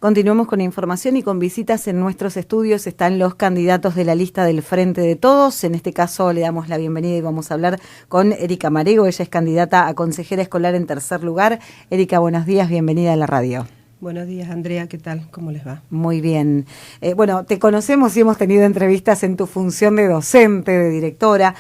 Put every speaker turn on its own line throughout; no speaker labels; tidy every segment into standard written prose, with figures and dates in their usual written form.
Continuamos con información y con visitas en nuestros estudios. Están los candidatos de la lista del Frente de Todos. En este caso le damos la bienvenida y vamos a hablar con Erika Marego. Ella es candidata a consejera escolar en tercer lugar. Erika, buenos días, bienvenida a la radio.
Buenos días, Andrea, ¿qué tal? ¿Cómo les va?
Muy bien. Bueno, te conocemos y hemos tenido entrevistas en tu función de docente, de directora,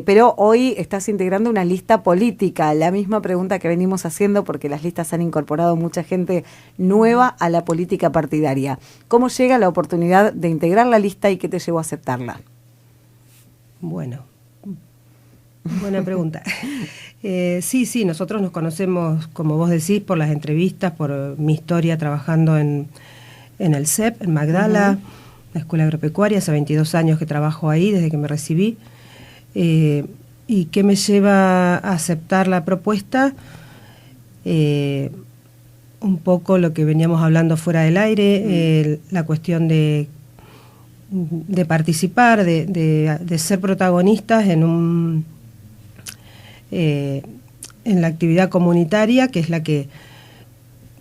pero hoy estás integrando una lista política. La misma pregunta que venimos haciendo porque las listas han incorporado mucha gente nueva a la política partidaria. ¿Cómo llega la oportunidad de integrar la lista y qué te llevó a aceptarla?
Bueno, buena pregunta. Sí, nosotros nos conocemos, como vos decís, por las entrevistas, por mi historia trabajando en el CEP, en Magdala, la Escuela Agropecuaria, hace 22 años que trabajo ahí, desde que me recibí. ¿Y qué me lleva a aceptar la propuesta? Un poco lo que veníamos hablando fuera del aire, la cuestión de participar, de ser protagonistas en la actividad comunitaria, que es la que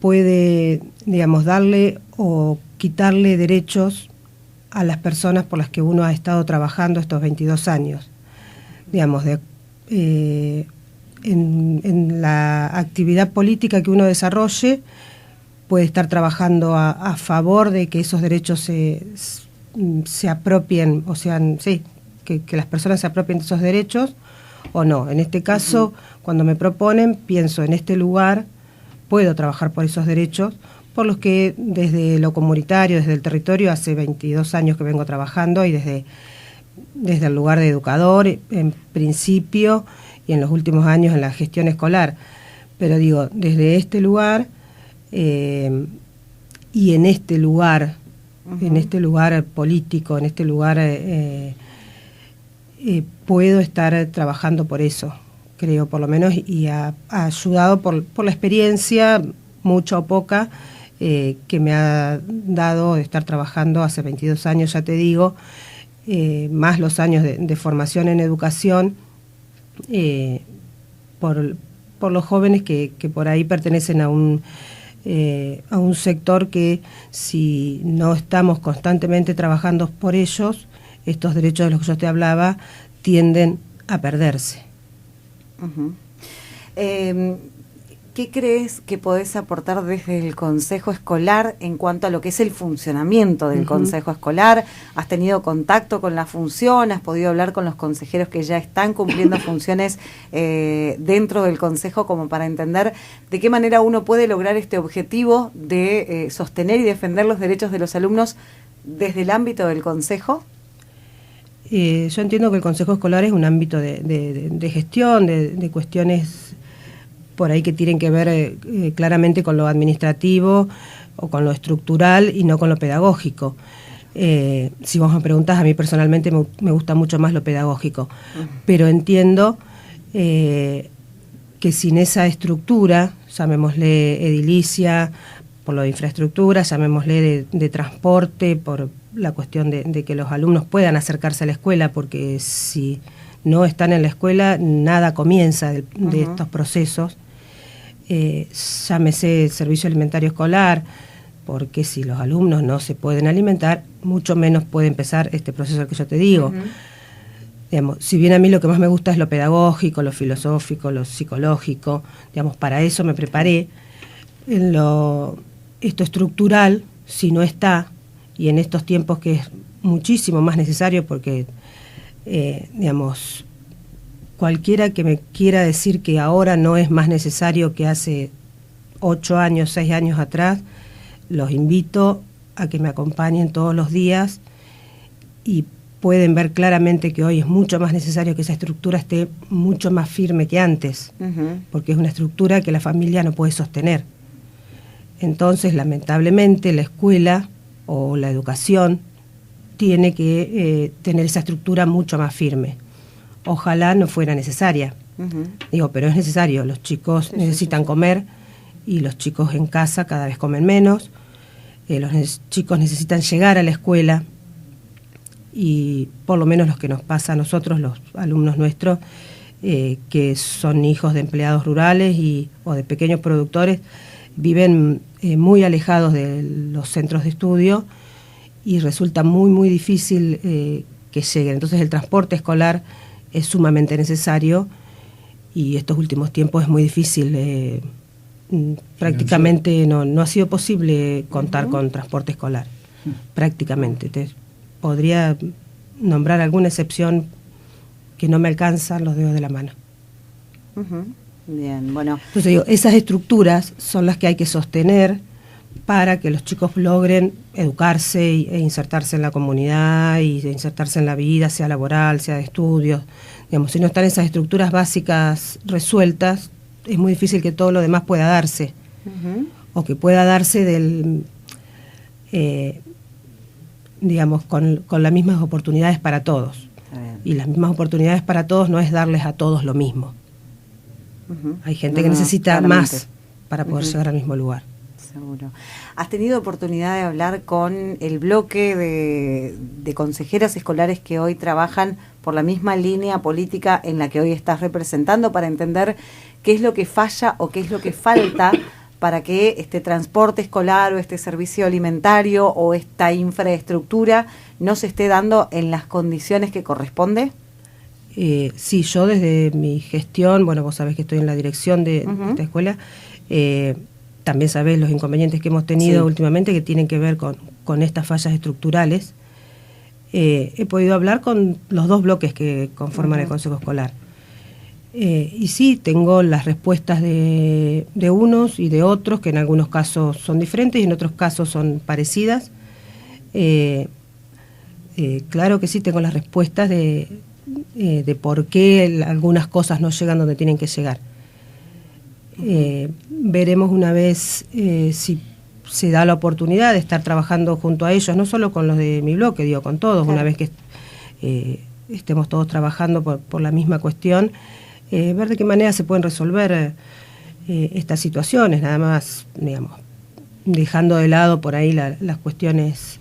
puede, digamos, darle o quitarle derechos a las personas por las que uno ha estado trabajando estos 22 años. Digamos, en la actividad política que uno desarrolle, puede estar trabajando a favor de que esos derechos se apropien, o sean, sí, que las personas se apropien de esos derechos, o no. En este caso, cuando me proponen, pienso en este lugar, puedo trabajar por esos derechos, por los que desde lo comunitario, desde el territorio, hace 22 años que vengo trabajando, y desde el lugar de educador, en principio, y en los últimos años en la gestión escolar. Pero digo, desde este lugar, y en este lugar, en este lugar político, en este lugar... puedo estar trabajando por eso, creo, por lo menos, y ha ayudado por la experiencia, mucha o poca, que me ha dado de estar trabajando hace 22 años, ya te digo, más los años de formación en educación, por los jóvenes que por ahí pertenecen a un sector que, si no estamos constantemente trabajando por ellos, estos derechos de los que yo te hablaba tienden a perderse.
¿Qué crees que podés aportar desde el Consejo Escolar en cuanto a lo que es el funcionamiento del Consejo Escolar? ¿Has tenido contacto con la función? ¿Has podido hablar con los consejeros que ya están cumpliendo funciones dentro del Consejo, como para entender de qué manera uno puede lograr este objetivo de sostener y defender los derechos de los alumnos desde el ámbito del Consejo?
Yo entiendo que el Consejo Escolar es un ámbito de gestión, de cuestiones por ahí que tienen que ver claramente con lo administrativo o con lo estructural y no con lo pedagógico. Si vos me preguntás, a mí personalmente me gusta mucho más lo pedagógico, pero entiendo que sin esa estructura, llamémosle edilicia, por lo de infraestructura, llamémosle de transporte, por la cuestión de que los alumnos puedan acercarse a la escuela, porque si no están en la escuela, nada comienza de estos procesos. Llámese servicio alimentario escolar, porque si los alumnos no se pueden alimentar, mucho menos puede empezar este proceso que yo te digo. Digamos, si bien a mí lo que más me gusta es lo pedagógico, lo filosófico, lo psicológico, digamos, para eso me preparé. Esto estructural, si no está, y en estos tiempos que es muchísimo más necesario, porque, digamos, cualquiera que me quiera decir que ahora no es más necesario que hace 8 años, 6 años atrás, los invito a que me acompañen todos los días, y pueden ver claramente que hoy es mucho más necesario que esa estructura esté mucho más firme que antes, porque es una estructura que la familia no puede sostener. Entonces, lamentablemente, la escuela o la educación tiene que tener esa estructura mucho más firme. Ojalá no fuera necesaria. Digo, pero es necesario. Los chicos necesitan comer, y los chicos en casa cada vez comen menos. Los chicos necesitan llegar a la escuela, y por lo menos los que nos pasa a nosotros, los alumnos nuestros, que son hijos de empleados rurales o de pequeños productores, viven muy alejados de los centros de estudio y resulta muy, muy difícil que lleguen. Entonces el transporte escolar es sumamente necesario y estos últimos tiempos es muy difícil. Prácticamente no ha sido posible contar con transporte escolar, prácticamente. Podría nombrar alguna excepción que no me alcanzan los dedos de la mano.
Bien, bueno.
Entonces digo, esas estructuras son las que hay que sostener para que los chicos logren educarse e insertarse en la comunidad y insertarse en la vida, sea laboral, sea de estudios. Digamos, si no están esas estructuras básicas resueltas, es muy difícil que todo lo demás pueda darse. O que pueda darse digamos, con las mismas oportunidades para todos. Y las mismas oportunidades para todos no es darles a todos lo mismo. Hay gente que necesita más para poder llegar al mismo lugar.
Seguro. ¿Has tenido oportunidad de hablar con el bloque de consejeras escolares que hoy trabajan por la misma línea política en la que hoy estás representando para entender qué es lo que falla o qué es lo que falta para que este transporte escolar o este servicio alimentario o esta infraestructura no se esté dando en las condiciones que corresponde?
Sí, yo desde mi gestión, bueno, vos sabés que estoy en la dirección de esta escuela, también sabés los inconvenientes que hemos tenido últimamente que tienen que ver con estas fallas estructurales. He podido hablar con los dos bloques que conforman el Consejo Escolar. Y sí, tengo las respuestas de unos y de otros, que en algunos casos son diferentes y en otros casos son parecidas. Claro que sí, tengo las respuestas de por qué algunas cosas no llegan donde tienen que llegar. Veremos una vez si se da la oportunidad de estar trabajando junto a ellos, no solo con los de mi bloque, digo, con todos, una vez que estemos todos trabajando por la misma cuestión, ver de qué manera se pueden resolver estas situaciones, nada más, digamos, dejando de lado por ahí las cuestiones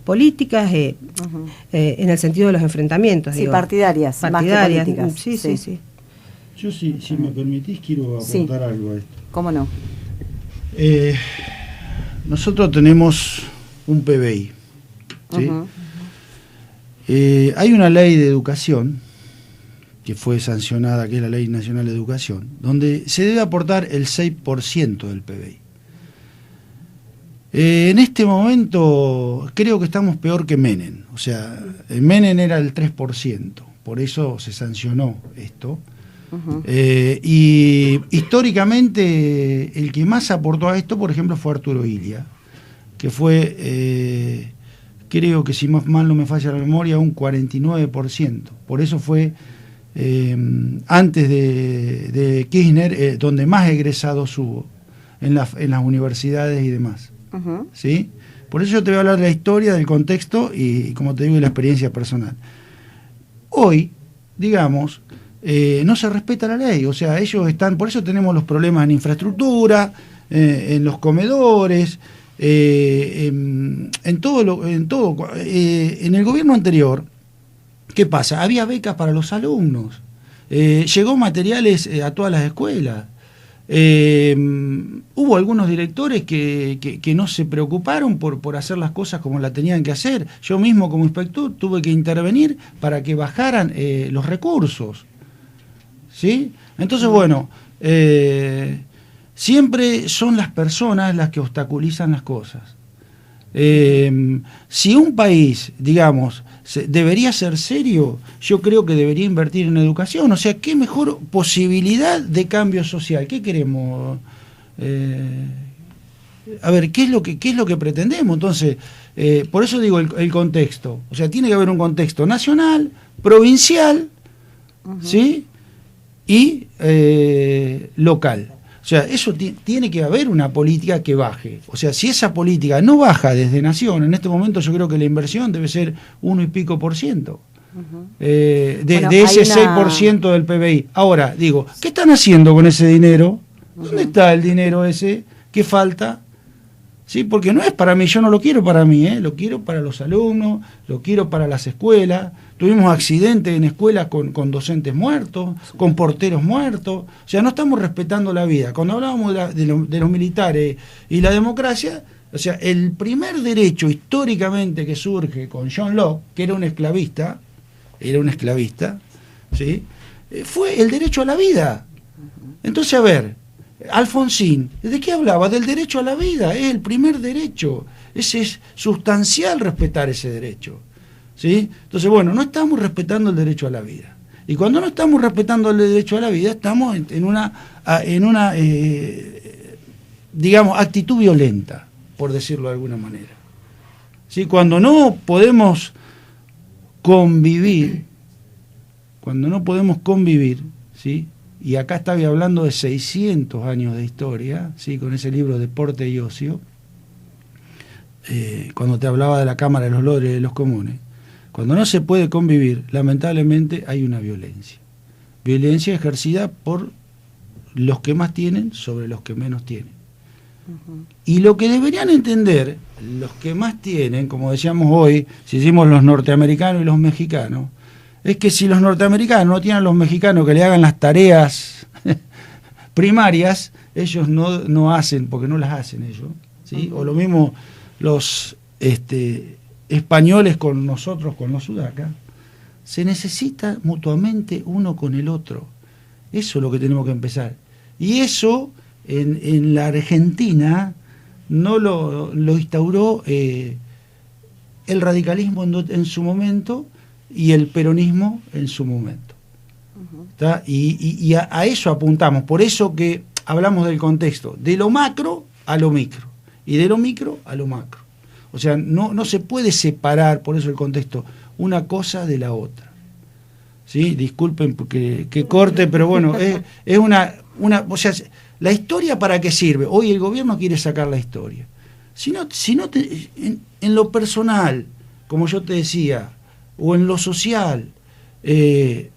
políticas, en el sentido de los enfrentamientos.
Sí,
digo,
partidarias, más que políticas.
Sí.
Yo, si me permitís, quiero aportar algo a esto.
¿Cómo no?
Nosotros tenemos un PBI, ¿sí? Hay una ley de educación que fue sancionada, que es la Ley Nacional de Educación, donde se debe aportar el 6% del PBI. En este momento creo que estamos peor que Menem. O sea, Menem era el 3%, por eso se sancionó esto. Y históricamente el que más aportó a esto, por ejemplo, fue Arturo Illia, que fue, creo que si mal no me falla la memoria, un 49%. Por eso fue antes de Kirchner, donde más egresados hubo en las universidades y demás. ¿Sí? Por eso yo te voy a hablar de la historia, del contexto y, como te digo, de la experiencia personal. Hoy, digamos, no se respeta la ley, o sea, ellos están, por eso tenemos los problemas en infraestructura, en los comedores, en todo, en el gobierno anterior. ¿Qué pasa? Había becas para los alumnos, llegó materiales a todas las escuelas, hubo algunos directores que no se preocuparon por hacer las cosas como las tenían que hacer. Yo mismo como inspector tuve que intervenir para que bajaran los recursos, ¿sí? Entonces, bueno, siempre son las personas las que obstaculizan las cosas. Si un país, digamos, debería ser serio, yo creo que debería invertir en educación. O sea, qué mejor posibilidad de cambio social. ¿Qué queremos? A ver, ¿qué es lo que pretendemos? Entonces, por eso digo el contexto. O sea, tiene que haber un contexto nacional, provincial, ¿sí? Y local. O sea, eso tiene que haber una política que baje. O sea, si esa política no baja desde Nación, en este momento yo creo que la inversión debe ser 1 y pico %. De ese 6% del PBI. Ahora, digo, ¿qué están haciendo con ese dinero? ¿Dónde está el dinero ese? ¿Qué falta? ¿sí? Porque no es para mí, yo no lo quiero para mí, lo quiero para los alumnos, lo quiero para las escuelas. Tuvimos accidentes en escuelas con docentes muertos, con porteros muertos. O sea, no estamos respetando la vida. Cuando hablábamos de los militares y la democracia, o sea, el primer derecho históricamente que surge con John Locke, que era un esclavista, ¿sí? Fue el derecho a la vida. Entonces, a ver, Alfonsín, ¿de qué hablaba? Del derecho a la vida, es el primer derecho. Es sustancial respetar ese derecho, ¿sí? Entonces, bueno, no estamos respetando el derecho a la vida. Y cuando no estamos respetando el derecho a la vida, estamos en una digamos, actitud violenta, por decirlo de alguna manera. ¿Sí? Cuando no podemos convivir, ¿sí? Y acá estaba hablando de 600 años de historia, ¿sí? Con ese libro Deporte y Ocio, cuando te hablaba de la Cámara de los Lores de los Comunes, cuando no se puede convivir, lamentablemente hay una violencia. Violencia ejercida por los que más tienen sobre los que menos tienen. Uh-huh. Y lo que deberían entender los que más tienen, como decíamos hoy, si hicimos los norteamericanos y los mexicanos, es que si los norteamericanos no tienen a los mexicanos que le hagan las tareas primarias, ellos no hacen, porque no las hacen ellos, ¿sí? Uh-huh. O lo mismo los españoles con nosotros, con los sudacas, se necesita mutuamente uno con el otro. Eso es lo que tenemos que empezar. Y eso en la Argentina no lo instauró el radicalismo en su momento y el peronismo en su momento. Uh-huh. Y a eso apuntamos. Por eso que hablamos del contexto, de lo macro a lo micro y de lo micro a lo macro. O sea, no se puede separar, por eso el contexto, una cosa de la otra. ¿Sí? Disculpen porque que corte, pero bueno, es una o sea, la historia ¿para qué sirve? Hoy el gobierno quiere sacar la historia. En lo personal, como yo te decía, o en lo social, en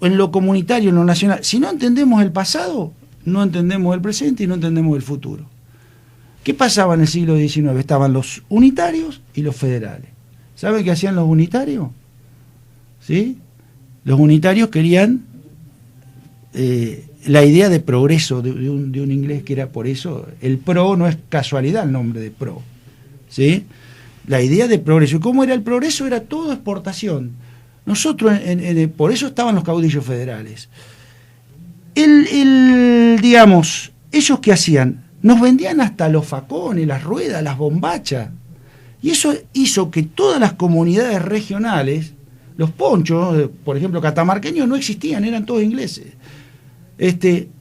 lo comunitario, en lo nacional, si no entendemos el pasado, no entendemos el presente y no entendemos el futuro. ¿Qué pasaba en el siglo XIX? Estaban los unitarios y los federales. ¿Saben qué hacían los unitarios? ¿Sí? Los unitarios querían la idea de progreso de un inglés que era, por eso, el pro no es casualidad el nombre de pro, ¿sí? La idea de progreso. ¿Y cómo era el progreso? Era todo exportación. Nosotros, por eso estaban los caudillos federales. Digamos, ellos ¿qué hacían? Nos vendían hasta los facones, las ruedas, las bombachas. Y eso hizo que todas las comunidades regionales, los ponchos, por ejemplo, catamarqueños, no existían, eran todos ingleses.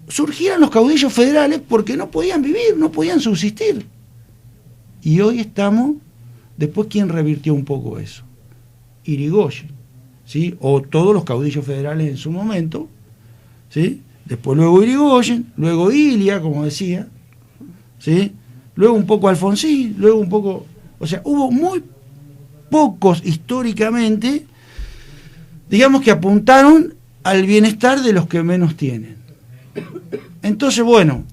Surgieron los caudillos federales porque no podían vivir, no podían subsistir. Y hoy estamos, después, ¿quién revirtió un poco eso? Irigoyen, ¿sí? O todos los caudillos federales en su momento, ¿sí? Después luego Irigoyen, luego Ilia, como decía, ¿sí? Luego un poco Alfonsín, luego un poco... O sea, hubo muy pocos históricamente, digamos, que apuntaron al bienestar de los que menos tienen. Entonces, bueno,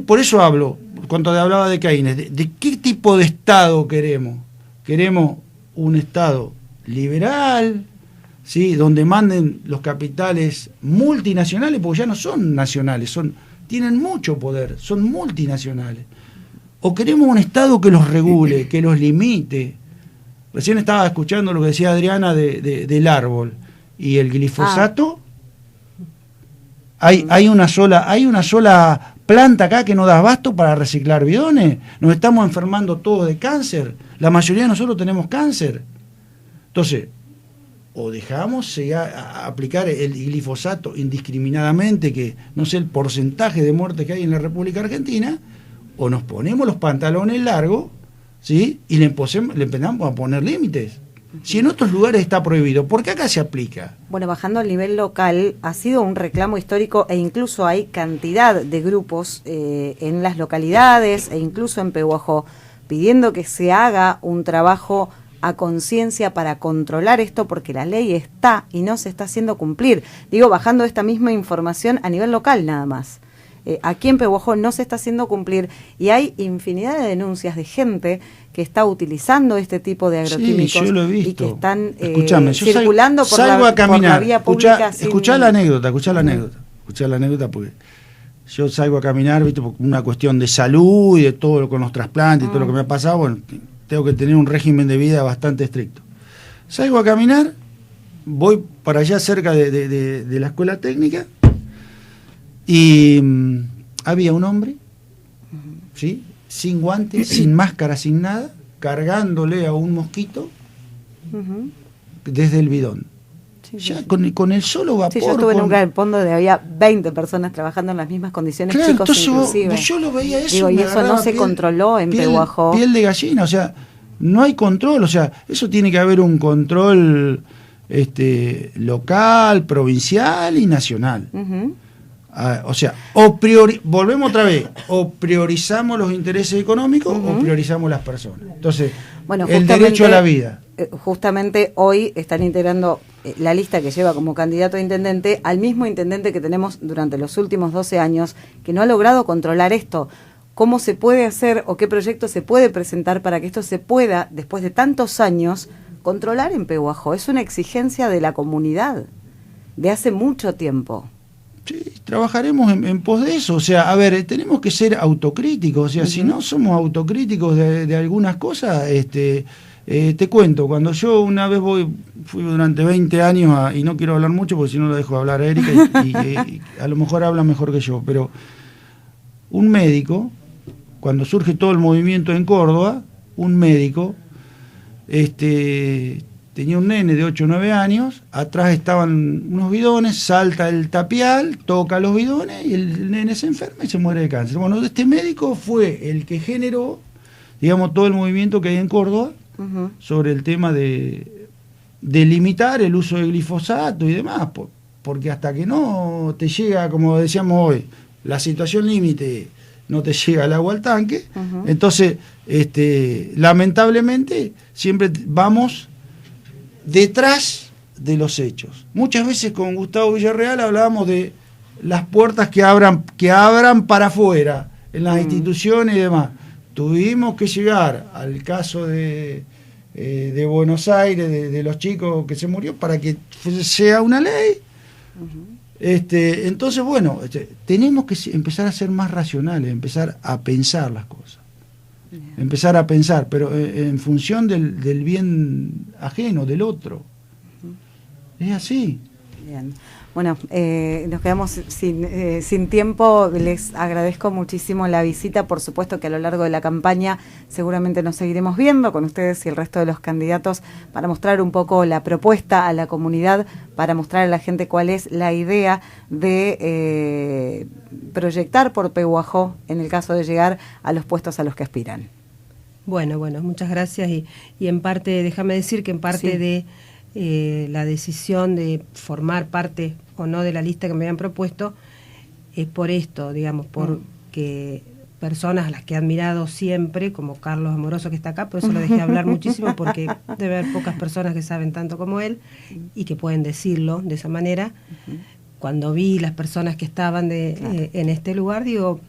por eso hablo, cuando hablaba de Keynes, de qué tipo de Estado queremos. Queremos un Estado liberal, ¿sí? Donde manden los capitales multinacionales, porque ya no son nacionales, tienen mucho poder, son multinacionales. O queremos un Estado que los regule, que los limite. Recién estaba escuchando lo que decía Adriana del árbol y el glifosato. Hay una sola planta acá que no da abasto para reciclar bidones. Nos estamos enfermando todos de cáncer. La mayoría de nosotros tenemos cáncer. Entonces, o dejamos aplicar el glifosato indiscriminadamente, que no sé el porcentaje de muertes que hay en la República Argentina, o nos ponemos los pantalones largos, ¿sí? Y le empezamos a poner límites. Si en otros lugares está prohibido, ¿por qué acá se aplica?
Bueno, bajando al nivel local, ha sido un reclamo histórico e incluso hay cantidad de grupos en las localidades e incluso en Pehuajó pidiendo que se haga un trabajo a conciencia para controlar esto porque la ley está y no se está haciendo cumplir. Digo, bajando esta misma información a nivel local nada más. aquí en Pehuajó no se está haciendo cumplir y hay infinidad de denuncias de gente que está utilizando este tipo de agroquímicos,
sí, yo lo he visto.
y que están
Escuchame,
circulando
salgo a caminar,
por la vía pública.
Escuchá la anécdota porque yo salgo a caminar, ¿viste? Por una cuestión de salud y de todo con los trasplantes y todo lo que me ha pasado, bueno, tengo que tener un régimen de vida bastante estricto. Salgo a caminar, voy para allá cerca de la escuela técnica y había un hombre, ¿sí? Sin guantes, sin máscara, sin nada, cargándole a un mosquito desde el bidón.
Sí,
ya
sí.
Con el solo vapor.
Sí, yo estuve en un galpón donde había 20 personas trabajando en las mismas condiciones,
claro,
chicos
entonces
inclusive.
yo lo veía eso.
Digo, y eso no se controló en Pehuajó.
Piel de gallina, o sea, no hay control, o sea, eso tiene que haber un control local, provincial y nacional. O sea, volvemos otra vez, o priorizamos los intereses económicos o priorizamos las personas. Entonces,
bueno,
el derecho a la vida.
Justamente hoy están integrando la lista que lleva como candidato a intendente al mismo intendente que tenemos durante los últimos 12 años, que no ha logrado controlar esto. ¿Cómo se puede hacer o qué proyecto se puede presentar para que esto se pueda, después de tantos años, controlar en Pehuajó? Es una exigencia de la comunidad de hace mucho tiempo.
Sí, trabajaremos en pos de eso. O sea, a ver, tenemos que ser autocríticos. O sea, si no somos autocríticos de algunas cosas, te cuento, cuando yo una vez fui durante 20 años, y no quiero hablar mucho porque si no lo dejo hablar a Erika, y a lo mejor habla mejor que yo, pero un médico, cuando surge todo el movimiento en Córdoba, un médico tenía un nene de 8 o 9 años, atrás estaban unos bidones, salta el tapial, toca los bidones y el nene se enferma y se muere de cáncer. Bueno, este médico fue el que generó, digamos, todo el movimiento que hay en Córdoba sobre el tema de limitar el uso de glifosato y demás, porque hasta que no te llega, como decíamos hoy, la situación límite, no te llega el agua al tanque, entonces, lamentablemente, siempre vamos detrás de los hechos. Muchas veces con Gustavo Villarreal hablábamos de las puertas que abran para afuera, en las instituciones y demás. Tuvimos que llegar al caso de Buenos Aires, de los chicos que se murió, para que sea una ley. Entonces, bueno, tenemos que empezar a ser más racionales, empezar a pensar las cosas. Empezar a pensar, pero en función del bien ajeno, del otro. Es así.
Bien. Bueno, nos quedamos sin tiempo. Les agradezco muchísimo la visita. Por supuesto que a lo largo de la campaña seguramente nos seguiremos viendo con ustedes y el resto de los candidatos para mostrar un poco la propuesta a la comunidad, para mostrar a la gente cuál es la idea de proyectar por Pehuajó en el caso de llegar a los puestos a los que aspiran.
Bueno, muchas gracias. Y en parte, déjame decir que en parte de la decisión de formar parte o no de la lista que me habían propuesto es por esto, digamos, porque personas a las que he admirado siempre, como Carlos Amoroso que está acá, por eso lo dejé hablar muchísimo, porque debe haber pocas personas que saben tanto como él y que pueden decirlo de esa manera. Cuando vi las personas que estaban en este lugar, digo,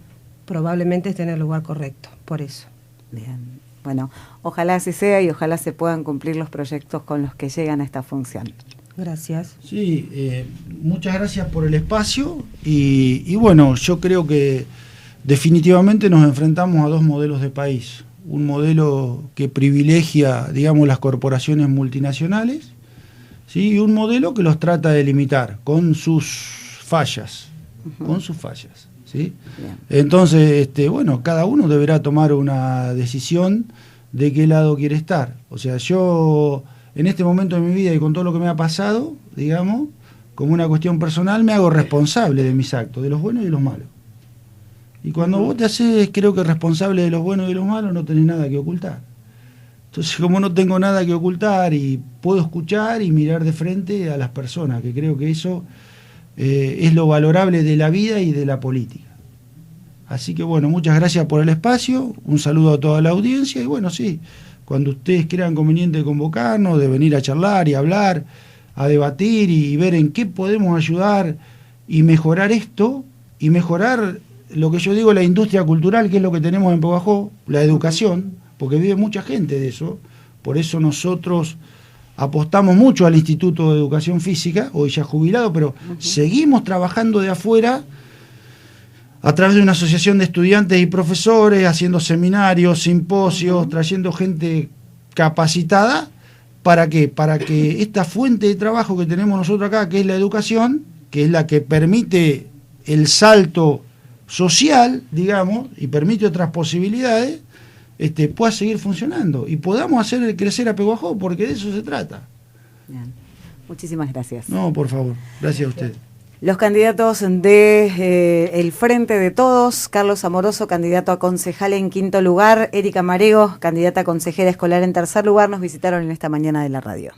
probablemente estén en el lugar correcto, por eso.
Bien. Bueno, ojalá así sea y ojalá se puedan cumplir los proyectos con los que llegan a esta función.
Gracias.
Sí, muchas gracias por el espacio y bueno, yo creo que definitivamente nos enfrentamos a dos modelos de país. Un modelo que privilegia, digamos, las corporaciones multinacionales, ¿sí? Y un modelo que los trata de limitar con sus fallas, ¿sí? Entonces, bueno, cada uno deberá tomar una decisión de qué lado quiere estar. O sea, yo en este momento de mi vida y con todo lo que me ha pasado, digamos, como una cuestión personal, me hago responsable de mis actos, de los buenos y de los malos. Y cuando vos te haces, creo que responsable de los buenos y de los malos, no tenés nada que ocultar. Entonces, como no tengo nada que ocultar y puedo escuchar y mirar de frente a las personas, que creo que eso es lo valorable de la vida y de la política. Así que bueno, muchas gracias por el espacio, un saludo a toda la audiencia y bueno, sí, cuando ustedes crean conveniente convocarnos, de venir a charlar y hablar, a debatir y ver en qué podemos ayudar y mejorar esto y mejorar lo que yo digo, la industria cultural, que es lo que tenemos en Pehuajó, la educación, porque vive mucha gente de eso. Por eso nosotros apostamos mucho al Instituto de Educación Física, hoy ya jubilado, pero seguimos trabajando de afuera a través de una asociación de estudiantes y profesores, haciendo seminarios, simposios, trayendo gente capacitada. ¿Para qué? Para que esta fuente de trabajo que tenemos nosotros acá, que es la educación, que es la que permite el salto social, digamos, y permite otras posibilidades, pueda seguir funcionando y podamos hacer crecer a Pehuajó, porque de eso se trata.
Bien. Muchísimas gracias.
No, por favor, gracias a usted.
Los candidatos de el Frente de Todos: Carlos Amoroso, candidato a concejal en quinto lugar; Erika Marego, candidata a consejera escolar en tercer lugar, nos visitaron en esta mañana de la radio.